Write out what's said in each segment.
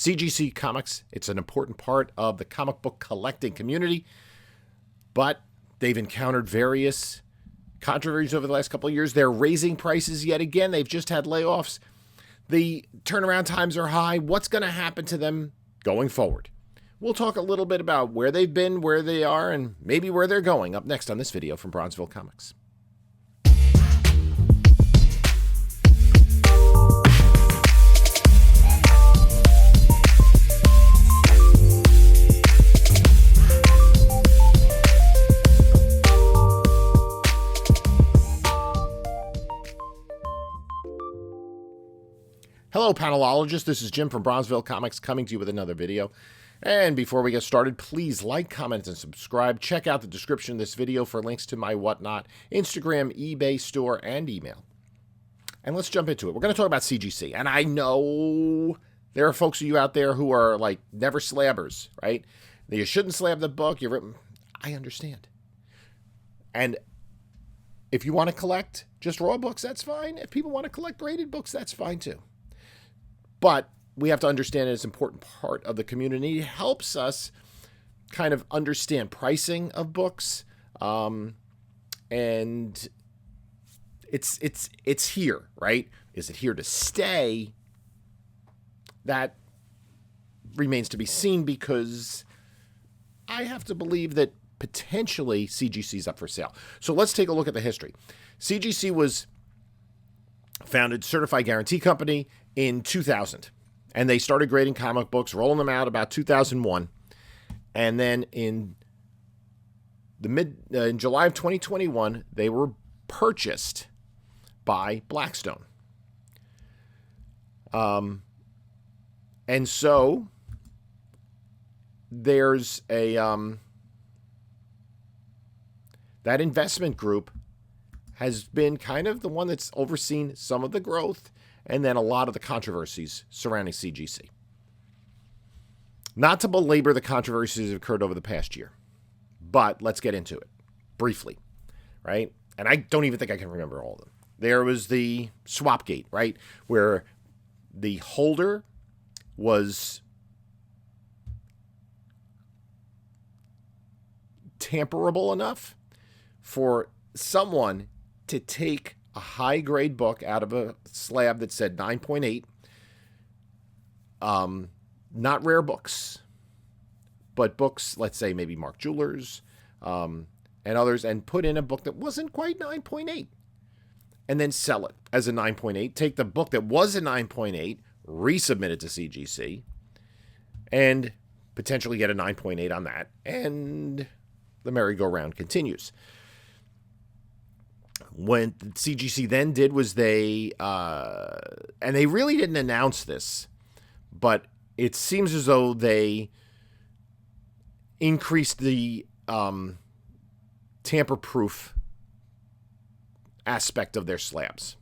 CGC Comics, it's an important part of the comic book collecting community, but they've encountered various controversies over the last couple of years. They're raising prices yet again. They've just had layoffs. The turnaround times are high. What's going to happen to them going forward? We'll talk a little bit about where they've been, where they are, and maybe where they're going up next on this video from Bronzeville Comics. Hello, panelologists. This is Jim from Bronzeville Comics coming to you with another video. And before we get started, please like, comment, and subscribe. Check out the description of this video for links to my whatnot, Instagram, eBay store, and email. And let's jump into it. We're going to talk about CGC. And I know there are folks of you out there who are like never slabbers, right? You shouldn't slab the book. I understand. And if you want to collect just raw books, that's fine. If people want to collect graded books, that's fine too. But we have to understand it's an important part of the community. It helps us kind of understand pricing of books. And it's here, right? Is it here to stay? That remains to be seen, because I have to believe that potentially CGC is up for sale. So let's take a look at the history. CGC was founded, certified guarantee company, in 2000, and they started grading comic books, rolling them out about 2001, and then in July of 2021, they were purchased by Blackstone. And so there's a that investment group has been kind of the one that's overseen some of the growth and then a lot of the controversies surrounding CGC. Not to belabor the controversies that occurred over the past year, but let's get into it briefly, right? And I don't even think I can remember all of them. There was the Swapgate, right, where the holder was tamperable enough for someone to take a high-grade book out of a slab that said 9.8, not rare books, but books, let's say maybe Mark Jewelers and others, and put in a book that wasn't quite 9.8, and then sell it as a 9.8, take the book that was a 9.8, resubmit it to CGC, and potentially get a 9.8 on that, and the merry-go-round continues. What CGC then did was they really didn't announce this, but it seems as though they increased the tamper-proof aspect of their slabs.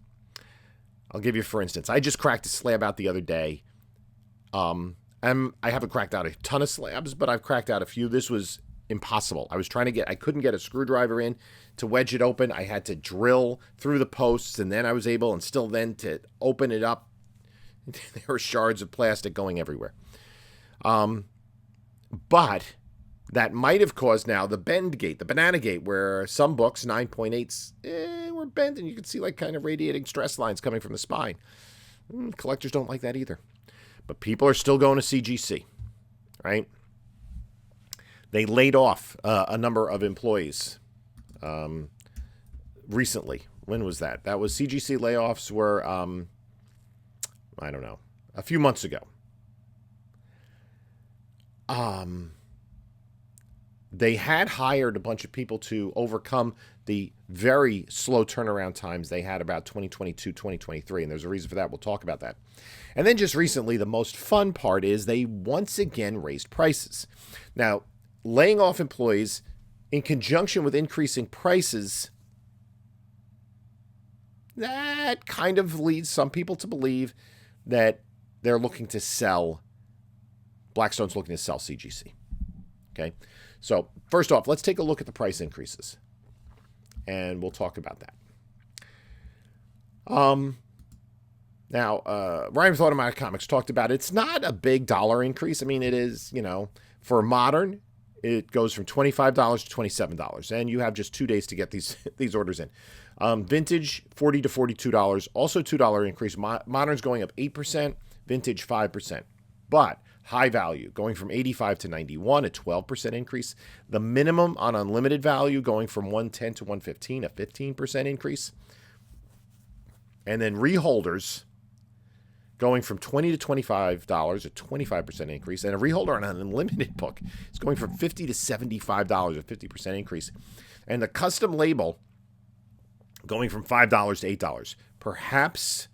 I'll give you, for instance, I just cracked a slab out the other day. I haven't cracked out a ton of slabs, but I've cracked out a few. This was impossible. I couldn't get a screwdriver in to wedge it open. I had to drill through the posts, and then I was able, and still then, to open it up. There were shards of plastic going everywhere. But that might have caused now the bend gate, the banana gate, where some books, 9.8s, were bent, and you could see like kind of radiating stress lines coming from the spine. Collectors don't like that either. But people are still going to CGC, right? They laid off a number of employees recently. When was that? That was CGC layoffs were, I don't know, a few months ago. They had hired a bunch of people to overcome the very slow turnaround times they had about 2022, 2023, and there's a reason for that. We'll talk about that. And then just recently, the most fun part is they once again raised prices. Now, laying off employees in conjunction with increasing prices, that kind of leads some people to believe that they're looking to sell, Blackstone's looking to sell CGC. Okay, so first off, let's take a look at the price increases, and we'll talk about that. Now, Ryan with Automatic Comics talked about it's not a big dollar increase. I mean, it is, for modern, it goes from $25 to $27, and you have just 2 days to get these orders in. Vintage, $40 to $42, also $2 increase. Modern's going up 8%, vintage 5%. But high value going from 85 to 91, a 12% increase. The minimum on unlimited value going from 110 to 115, a 15% increase. And then reholders going from $20 to $25, a 25% increase. And a reholder on an unlimited book is going from $50 to $75, a 50% increase. And the custom label going from $5 to $8. Perhaps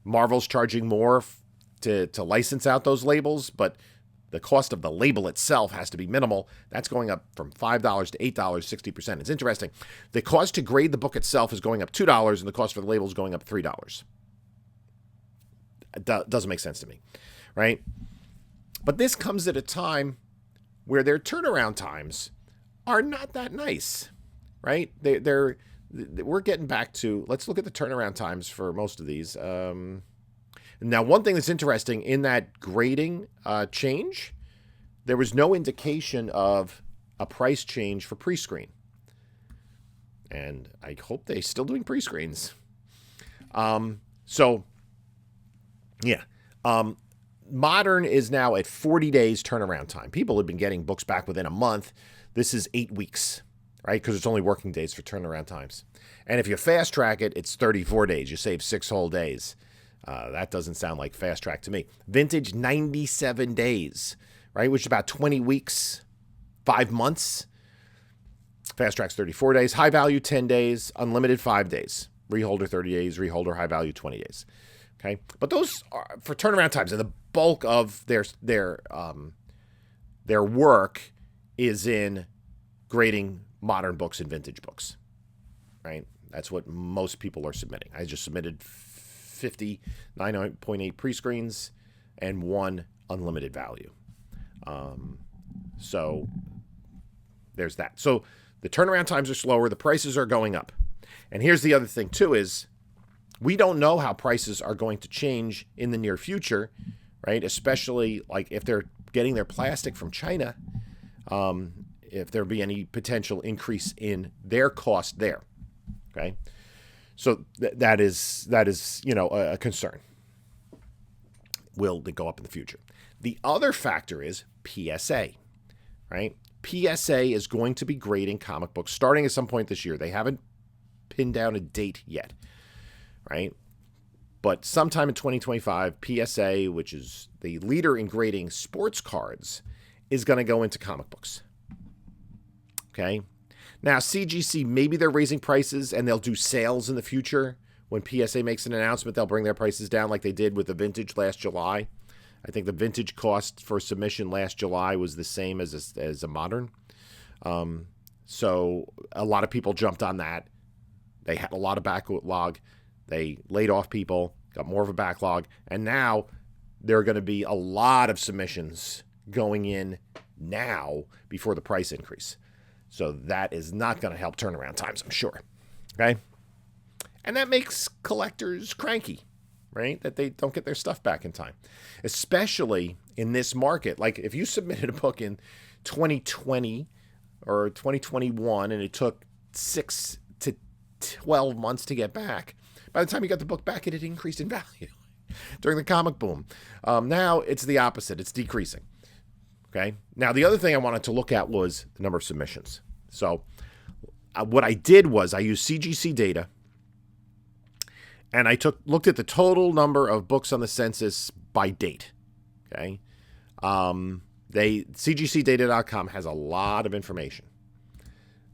Marvel's charging more to license out those labels, but the cost of the label itself has to be minimal. That's going up from $5 to $8, 60%. It's interesting. The cost to grade the book itself is going up $2, and the cost for the label is going up $3. It doesn't make sense to me, right? But this comes at a time where their turnaround times are not that nice, right? We're getting back to, let's look at the turnaround times for most of these. Now, one thing that's interesting in that grading change, there was no indication of a price change for pre-screen. And I hope they're still doing pre-screens. Modern is now at 40 days turnaround time. People have been getting books back within a month. This is 8 weeks, right? Because it's only working days for turnaround times. And if you fast track it, it's 34 days. You save 6 whole days. That doesn't sound like fast track to me. Vintage, 97 days, right? Which is about 20 weeks, 5 months. Fast track's 34 days. High value, 10 days. Unlimited, 5 days. Reholder, 30 days. Reholder, high value, 20 days. Okay, but those are for turnaround times, and the bulk of their work is in grading modern books and vintage books, right? That's what most people are submitting. I just submitted 50 9.8 pre-screens and 1 unlimited value. So there's that. So the turnaround times are slower. The prices are going up. And here's the other thing too is, we don't know how prices are going to change in the near future, right? Especially like if they're getting their plastic from China, if there'll be any potential increase in their cost there, okay? So that is a concern. Will they go up in the future? The other factor is PSA, right? PSA is going to be grading comic books starting at some point this year. They haven't pinned down a date yet. Right? But sometime in 2025, PSA, which is the leader in grading sports cards, is going to go into comic books. Okay? Now, CGC, maybe they're raising prices and they'll do sales in the future. When PSA makes an announcement, they'll bring their prices down like they did with the vintage last July. I think the vintage cost for submission last July was the same as a modern. So a lot of people jumped on that. They had a lot of backlog. They laid off people, got more of a backlog, and now there are going to be a lot of submissions going in now before the price increase. So that is not going to help turnaround times, I'm sure. Okay? And that makes collectors cranky, right? That they don't get their stuff back in time. Especially in this market. Like if you submitted a book in 2020 or 2021 and it took 6 to 12 months to get back, by the time you got the book back, it had increased in value during the comic boom. Now it's the opposite. It's decreasing. Okay. Now, the other thing I wanted to look at was the number of submissions. So what I did was I used CGC data, and I looked at the total number of books on the census by date. Okay. CGCdata.com has a lot of information.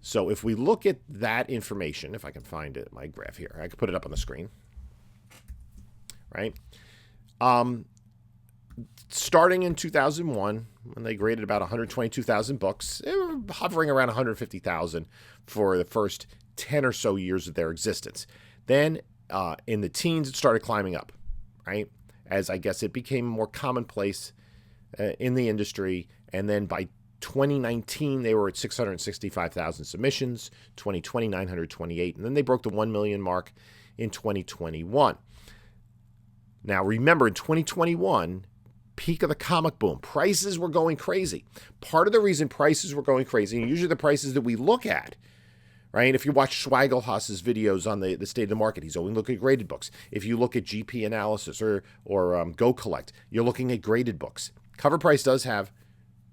So if we look at that information, if I can find it, my graph here, I can put it up on the screen, right? Starting in 2001, when they graded about 122,000 books, they were hovering around 150,000 for the first 10 or so years of their existence. Then in the teens, it started climbing up, right? As I guess it became more commonplace in the industry. And then by 2019, they were at 665,000 submissions, 2020, 928, and then they broke the 1 million mark in 2021. Now, remember, in 2021, peak of the comic boom, prices were going crazy. Part of the reason prices were going crazy, and usually the prices that we look at, right? If you watch Schweigelhaus's videos on the state of the market, he's only looking at graded books. If you look at GP analysis or Go Collect, you're looking at graded books. Cover Price does have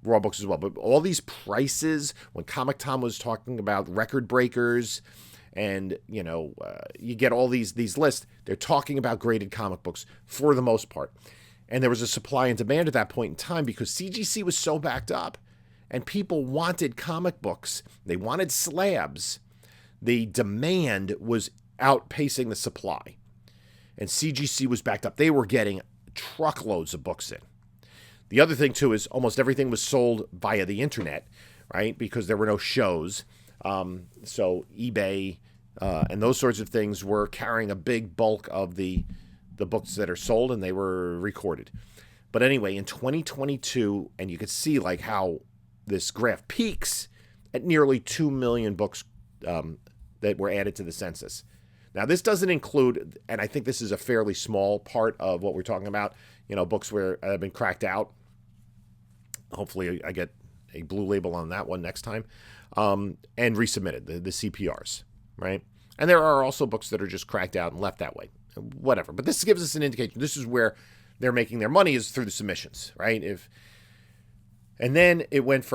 raw books as well, but all these prices, when Comic Tom was talking about record breakers, and you get all these lists, they're talking about graded comic books for the most part. And there was a supply and demand at that point in time because CGC was so backed up and people wanted comic books. They wanted slabs. The demand was outpacing the supply. And CGC was backed up. They were getting truckloads of books in. The other thing, too, is almost everything was sold via the internet, right? Because there were no shows. So eBay and those sorts of things were carrying a big bulk of the books that are sold, and they were recorded. But anyway, in 2022, and you could see like how this graph peaks at nearly 2 million books that were added to the census. Now, this doesn't include, and I think this is a fairly small part of what we're talking about, books where have been cracked out. Hopefully I get a blue label on that one next time. And resubmitted, the CPRs, right? And there are also books that are just cracked out and left that way, whatever. But this gives us an indication. This is where they're making their money, is through the submissions, right? And then it went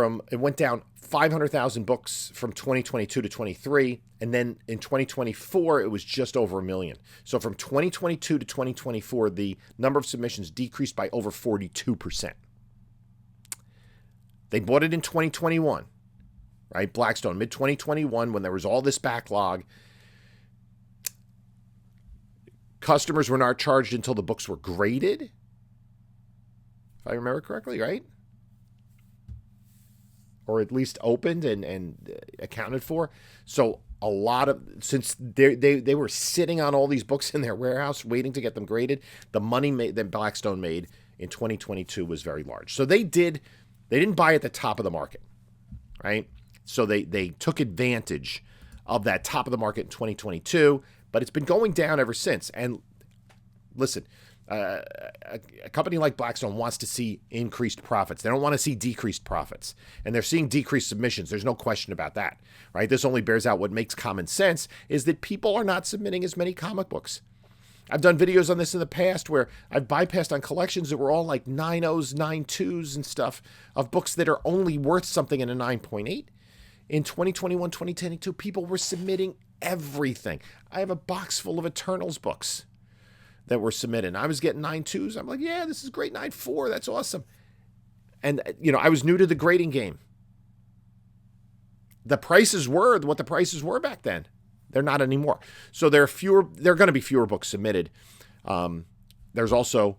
down 500,000 books from 2022 to 23, and then in 2024 it was just over 1 million. So from 2022 to 2024, the number of submissions decreased by over 42%. They bought it in 2021. Right, Blackstone, mid-2021, when there was all this backlog, customers were not charged until the books were graded, if I remember correctly, right? Or at least opened and accounted for. So a lot of, since they were sitting on all these books in their warehouse waiting to get them graded, the money that Blackstone made in 2022 was very large. So they didn't buy at the top of the market, right? So they took advantage of that top of the market in 2022, but it's been going down ever since. And listen, a company like Blackstone wants to see increased profits. They don't want to see decreased profits. And they're seeing decreased submissions. There's no question about that, right? This only bears out what makes common sense, is that people are not submitting as many comic books. I've done videos on this in the past where I've bypassed on collections that were all like 9.0s, 9.2s and stuff of books that are only worth something in a 9.8. In 2021, 2022, people were submitting everything. I have a box full of Eternals books that were submitted. I was getting 9.2s. I'm like, yeah, this is great. 9.4, that's awesome. And, I was new to the grading game. The prices were what the prices were back then. They're not anymore. So there are going to be fewer books submitted. There's also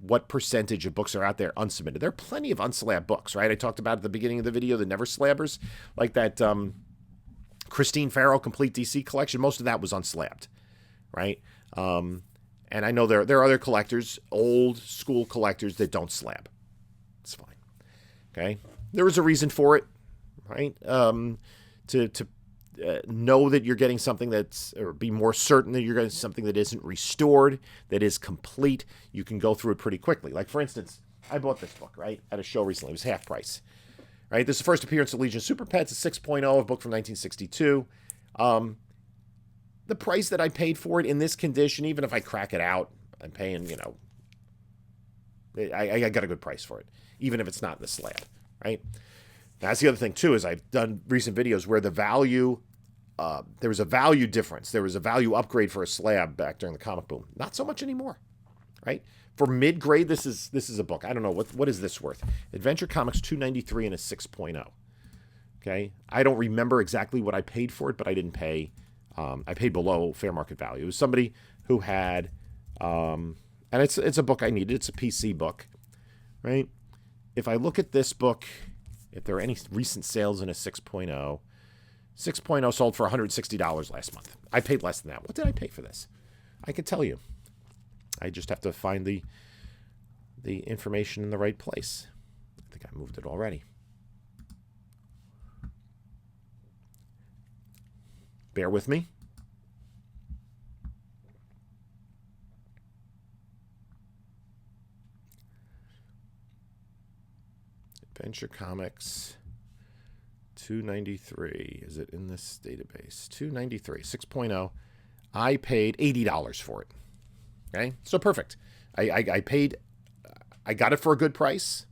what percentage of books are out there unsubmitted. There are plenty of unslabbed books, right? I talked about at the beginning of the video, the Never Slabbers, like that Christine Farrell Complete DC collection. Most of that was unslabbed, right? And I know there are other collectors, old school collectors, that don't slab. It's fine, okay? There was a reason for it, right? To know that you're getting something or be more certain that you're getting something that isn't restored, that is complete. You can go through it pretty quickly. Like, for instance, I bought this book, right, at a show recently. It was half price, right? This is the first appearance of Legion Super Pets, a 6.0, a book from 1962. The price that I paid for it in this condition, even if I crack it out, I'm paying, I got a good price for it, even if it's not in the slab, right? That's the other thing, too, is I've done recent videos where the value, there was a value difference. There was a value upgrade for a slab back during the comic boom. Not so much anymore, right? For mid-grade, this is a book. I don't know, what is this worth? Adventure Comics $2.93 and a 6.0. Okay? I don't remember exactly what I paid for it, but I didn't pay. I paid below fair market value. It was somebody who had, and it's a book I needed. It's a PC book, right? If I look at this book, if there are any recent sales in a 6.0, 6.0 sold for $160 last month. I paid less than that. What did I pay for this? I could tell you. I just have to find the information in the right place. I think I moved it already. Bear with me. Adventure Comics 293. Is it in this database? 293, 6.0. I paid $80 for it. Okay, so perfect. I paid, I got it for a good price.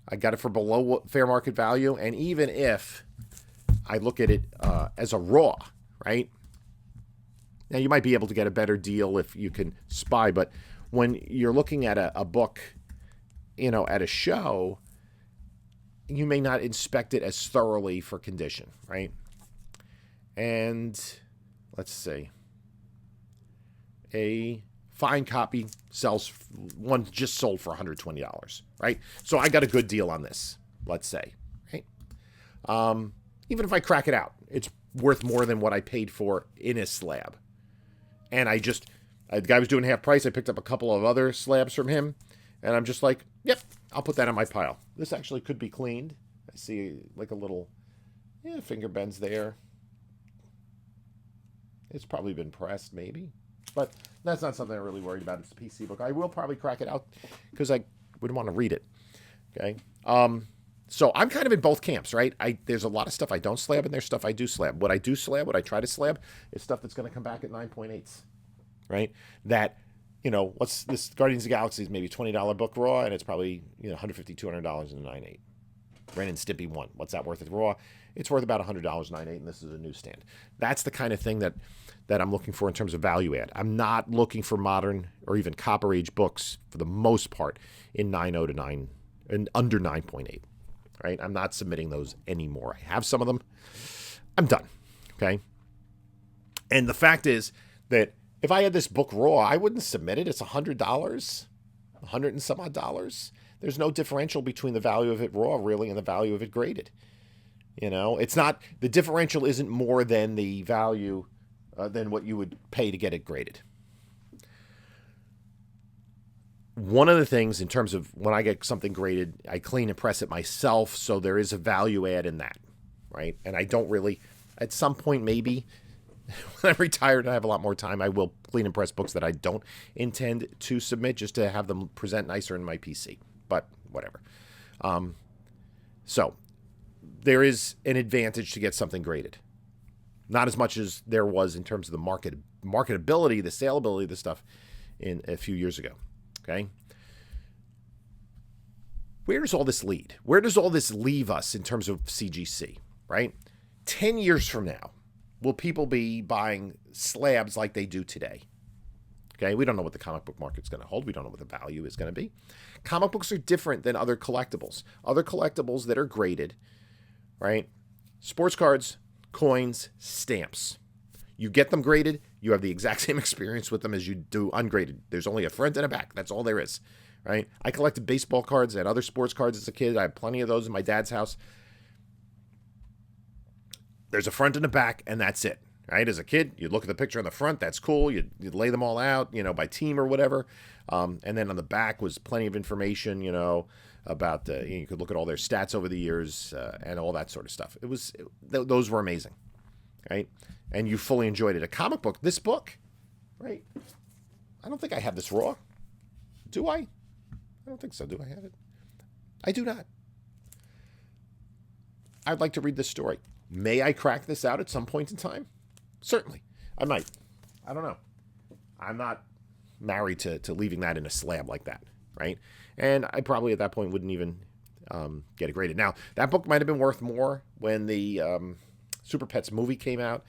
I got it for below fair market value. And even if I look at it as a raw, right? Now, you might be able to get a better deal if you can spy, but when you're looking at a book, at a show, you may not inspect it as thoroughly for condition, right? And let's see. A fine copy one just sold for $120, right? So I got a good deal on this, let's say, right? Even if I crack it out, it's worth more than what I paid for in a slab. And the guy was doing half price. I picked up a couple of other slabs from him, and I'm just like, yep, I'll put that on my pile. This actually could be cleaned. I see like a little, finger bends there. It's probably been pressed, maybe. But that's not something I'm really worried about. It's a PC book. I will probably crack it out because I would want to read it. Okay. So I'm kind of in both camps, right? There's a lot of stuff I don't slab, and there's stuff I do slab. What I do slab, what I try to slab, is stuff that's going to come back at 9.8s, right? That, what's this? Guardians of the Galaxy is maybe $20 book raw, and it's probably $150, $200 in a 9.8. Ren and Stimpy 1. What's that worth at raw? It's worth about $100 9.8, and this is a newsstand. That's the kind of thing that I'm looking for in terms of value add. I'm not looking for modern or even Copper Age books for the most part in 9.0 to 9 and under 9.8. Right? I'm not submitting those anymore. I have some of them. I'm done. Okay? And the fact is that if I had this book raw, I wouldn't submit it. It's $100, $100 and some odd dollars. There's no differential between the value of it raw, really, and the value of it graded. It's not, the differential isn't more than the value than what you would pay to get it graded. One of the things in terms of when I get something graded, I clean and press it myself, so there is a value add in that, right? And I don't really, at some point maybe, when I'm retired and I have a lot more time, I will clean and press books that I don't intend to submit just to have them present nicer in my PC, but whatever. So there is an advantage to get something graded. Not as much as there was in terms of the marketability, the saleability of the stuff in a few years ago. Okay. Where does all this lead? Where does all this leave us in terms of CGC, right? 10 years from now, will people be buying slabs like they do today? Okay. We don't know what the comic book market's going to hold. We don't know what the value is going to be. Comic books are different than other collectibles. Other collectibles that are graded, right? Sports cards, coins, stamps. You get them graded, you have the exact same experience with them as you do ungraded. There's only a front and a back. That's all there is, right? I collected baseball cards and other sports cards as a kid. I have plenty of those in my dad's house. There's a front and a back, and that's it, right? As a kid, you look at the picture on the front. That's cool. You lay them all out, by team or whatever. And then on the back was plenty of information, about you could look at all their stats over the years and all that sort of stuff. Those were amazing, right? And you fully enjoyed it. A comic book, this book, right? I don't think I have this raw. Do I? I don't think so. Do I have it? I do not. I'd like to read this story. May I crack this out at some point in time? Certainly. I might. I don't know. I'm not married to leaving that in a slab like that, right? And I probably at that point wouldn't even get it graded. Now, that book might have been worth more when the Super Pets movie came out.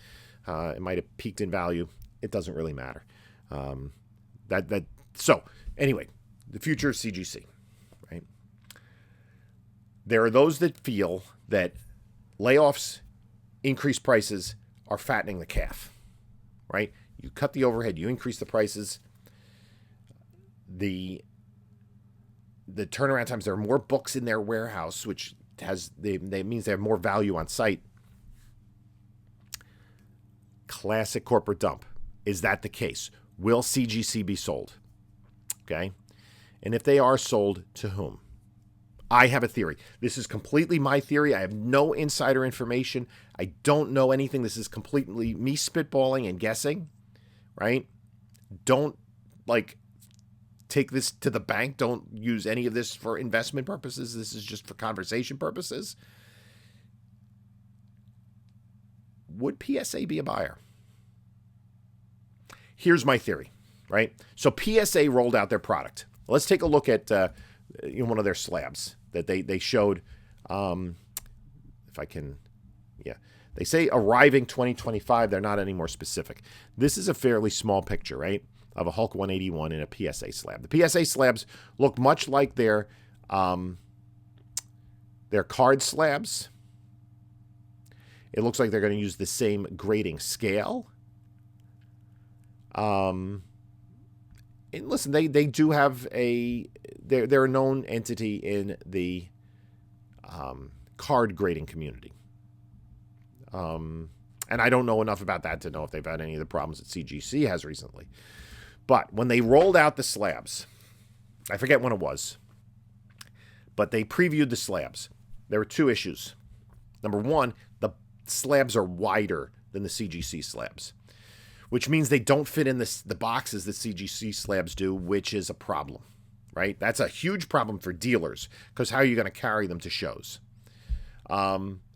It might have peaked in value. It doesn't really matter. So anyway, the future of CGC, right? There are those that feel that layoffs, increased prices are fattening the calf, right? You cut the overhead, you increase the prices. The turnaround times, there are more books in their warehouse, which means they have more value on site. Classic corporate dump. Is that the case? Will CGC be sold? Okay. And if they are sold, to whom? I have a theory. This is completely my theory. I have no insider information. I don't know anything. This is completely me spitballing and guessing, right? Don't take this to the bank. Don't use any of this for investment purposes. This is just for conversation purposes. Would PSA be a buyer? Here's my theory, right? So PSA rolled out their product. Let's take a look at one of their slabs that they showed. If I can, yeah. They say arriving 2025. They're not any more specific. This is a fairly small picture, right, of a Hulk 181 in a PSA slab. The PSA slabs look much like their card slabs. It looks like they're going to use the same grading scale. And listen, they do have they're a known entity in the card grading community. And I don't know enough about that to know if they've had any of the problems that CGC has recently. But when they rolled out the slabs, I forget when it was, but they previewed the slabs. There were two issues. Number one, the slabs are wider than the CGC slabs, which means they don't fit in the boxes that CGC slabs do, which is a problem, right? That's a huge problem for dealers, because how are you going to carry them to shows?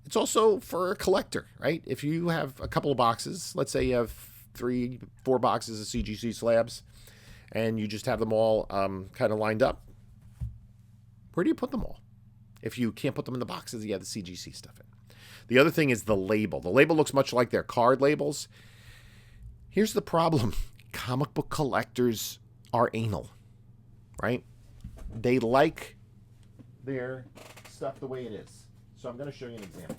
It's also for a collector, right? If you have a couple of boxes, let's say you have 3-4 boxes of CGC slabs, and you just have them all kind of lined up, where do you put them all? If you can't put them in the boxes, you have the CGC stuff in. The other thing is the label. The label looks much like their card labels. Here's the problem. Comic book collectors are anal, right? They like their stuff the way it is. So I'm going to show you an example.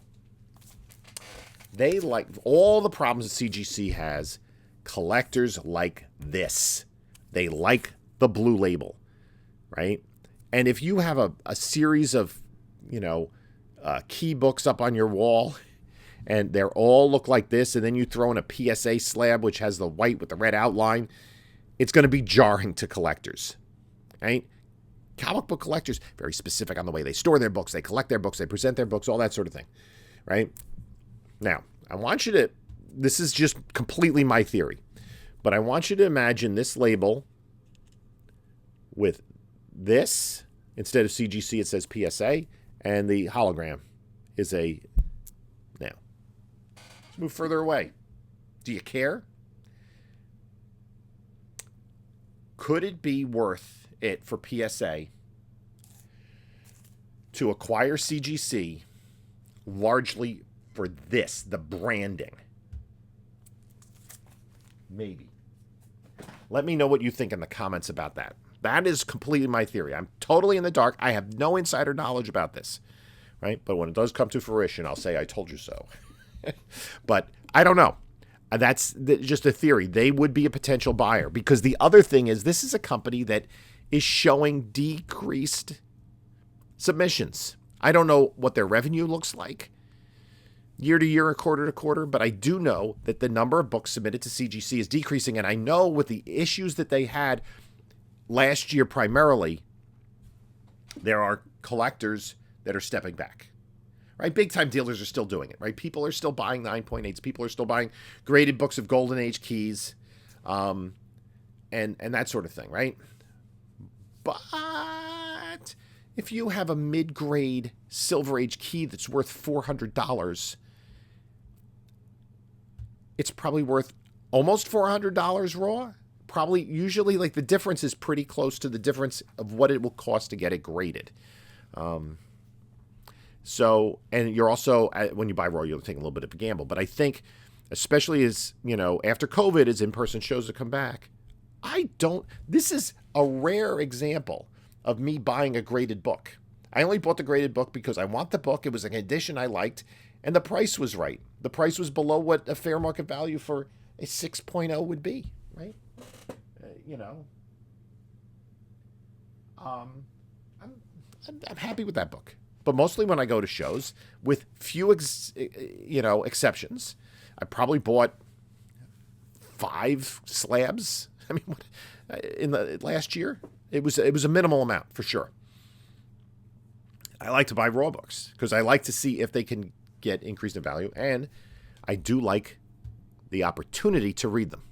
They like all the problems that CGC has. Collectors like this. They like the blue label, right? And if you have a series of, key books up on your wall, and they all look like this, and then you throw in a PSA slab, which has the white with the red outline, it's going to be jarring to collectors, right? Comic book collectors, very specific on the way they store their books, they collect their books, they present their books, all that sort of thing, right? Now, I want you to, this is just completely my theory, but I want you to imagine this label with this, instead of CGC, it says PSA, and the hologram is a, now, let's move further away. Do you care? Could it be worth it for PSA to acquire CGC largely for this, the branding? Maybe. Let me know what you think in the comments about that. That is completely my theory. I'm totally in the dark. I have no insider knowledge about this, right? But when it does come to fruition, I'll say I told you so. But I don't know. That's just a theory. They would be a potential buyer, because the other thing is, this is a company that is showing decreased submissions. I don't know what their revenue looks like year to year or quarter to quarter, but I do know that the number of books submitted to CGC is decreasing. And I know with the issues that they had last year primarily, there are collectors that are stepping back, right? Big time dealers are still doing it, right? People are still buying 9.8s. People are still buying graded books of Golden Age keys, and that sort of thing, right? But if you have a mid-grade Silver Age key that's worth $400, it's probably worth almost $400 raw. Probably, usually, like, the difference is pretty close to the difference of what it will cost to get it graded. So, and you're also, when you buy raw, you're taking a little bit of a gamble. But I think, especially as, after COVID, as in-person shows have come back, this is a rare example of me buying a graded book. I only bought the graded book because I want the book. It was an edition I liked, and the price was right. The price was below what a fair market value for a 6.0 would be, right? I'm happy with that book. But mostly when I go to shows, with few exceptions, I probably bought 5 slabs. I mean, in the last year, it was a minimal amount for sure. I like to buy raw books because I like to see if they can get increased in value, and I do like the opportunity to read them.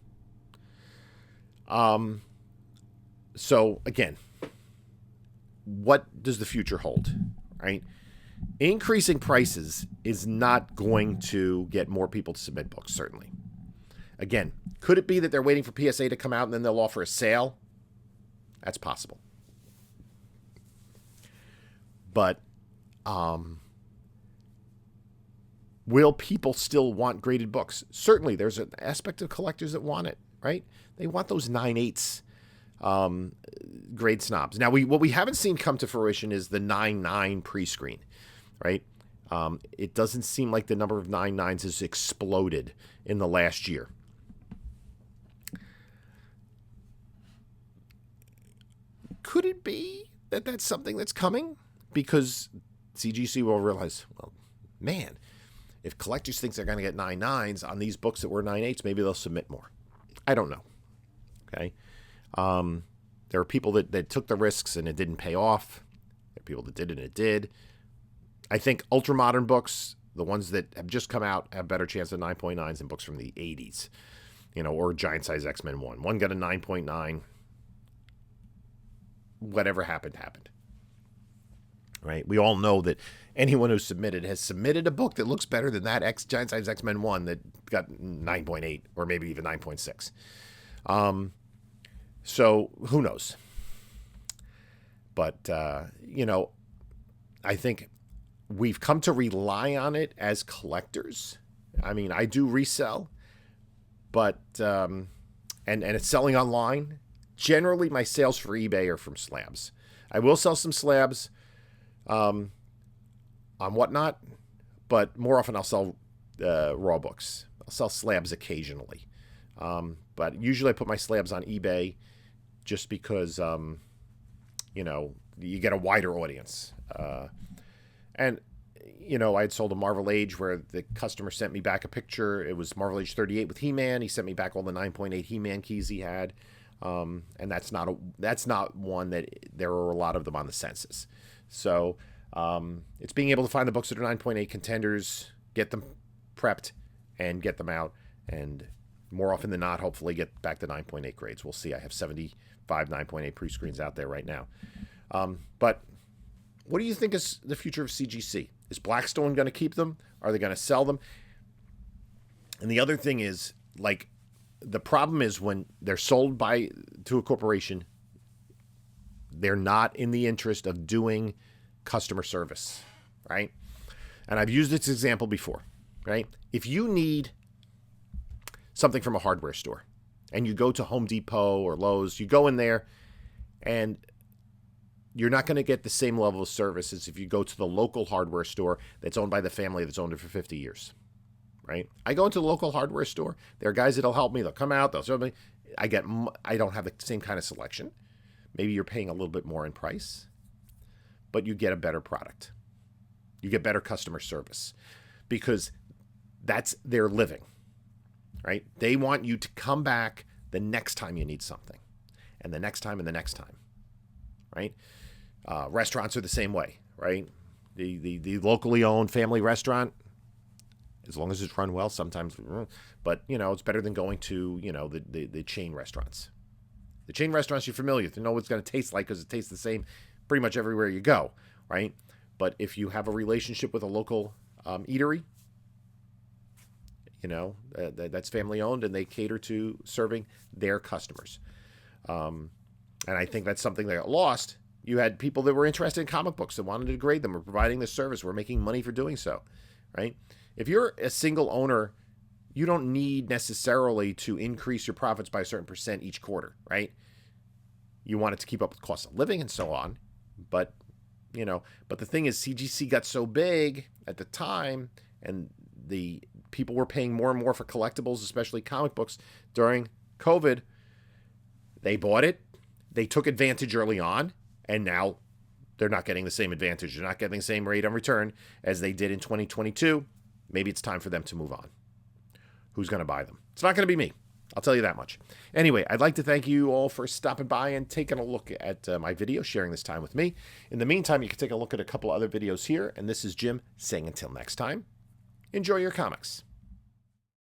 So again, what does the future hold, right? Increasing prices is not going to get more people to submit books, certainly. Again, could it be that they're waiting for PSA to come out and then they'll offer a sale? That's possible. But will people still want graded books? Certainly, there's an aspect of collectors that want it, right? They want those 9/8 grade snobs. Now, what we haven't seen come to fruition is the 9.9 pre-screen, right? It doesn't seem like the number of 9.9s has exploded in the last year. Could it be that that's something that's coming? Because CGC will realize, well, man, if collectors think they're going to get 9.9s on these books that were 9.8s, maybe they'll submit more. I don't know. Okay. There are people that took the risks and it didn't pay off. There are people that did and it did. I think ultra-modern books, the ones that have just come out, have better chance of 9.9s than books from the 80s, or Giant Size X-Men 1. One got a 9.9. Whatever happened, happened. Right? We all know that anyone who submitted has submitted a book that looks better than that Giant Size X-Men 1 that got 9.8 or maybe even 9.6. So who knows? But, I think we've come to rely on it as collectors. I mean, I do resell, but, and it's selling online. Generally, my sales for eBay are from slabs. I will sell some slabs on Whatnot, but more often I'll sell raw books. I'll sell slabs occasionally. But usually I put my slabs on eBay just because, you get a wider audience. And I had sold a Marvel Age where the customer sent me back a picture. It was Marvel Age 38 with He-Man. He sent me back all the 9.8 He-Man keys he had. And that's not one that there are a lot of them on the census. So it's being able to find the books that are 9.8 contenders, get them prepped, and get them out. And more often than not, hopefully get back to 9.8 grades. We'll see. I have 75 9.8 pre-screens out there right now. But what do you think is the future of CGC? Is Blackstone going to keep them? Are they going to sell them? And the other thing is, the problem is when they're sold to a corporation, they're not in the interest of doing customer service, right? And I've used this example before, right? If you need something from a hardware store and you go to Home Depot or Lowe's, you go in there and you're not going to get the same level of service as if you go to the local hardware store that's owned by the family that's owned it for 50 years. Right? I go into the local hardware store. There are guys that'll help me. They'll come out. They'll show me. I don't have the same kind of selection. Maybe you're paying a little bit more in price, but you get a better product. You get better customer service because that's their living, right? They want you to come back the next time you need something, and the next time and the next time, right? Restaurants are the same way, right? The locally owned family restaurant, as long as it's run well, sometimes, but it's better than going to, the chain restaurants. The chain restaurants you're familiar with, you know what it's going to taste like because it tastes the same pretty much everywhere you go, right? But if you have a relationship with a local eatery, that's family owned and they cater to serving their customers. And I think that's something that got lost. You had people that were interested in comic books that wanted to grade them. We're providing this service. We're making money for doing so, right? If you're a single owner, you don't need necessarily to increase your profits by a certain percent each quarter, right? You want it to keep up with cost of living and so on. But the thing is, CGC got so big at the time, and the people were paying more and more for collectibles, especially comic books, during COVID. They bought it. They took advantage early on, and now they're not getting the same advantage. They're not getting the same rate of return as they did in 2022. Maybe it's time for them to move on. Who's going to buy them? It's not going to be me. I'll tell you that much. Anyway, I'd like to thank you all for stopping by and taking a look at my video, sharing this time with me. In the meantime, you can take a look at a couple other videos here. And this is Jim saying until next time, enjoy your comics.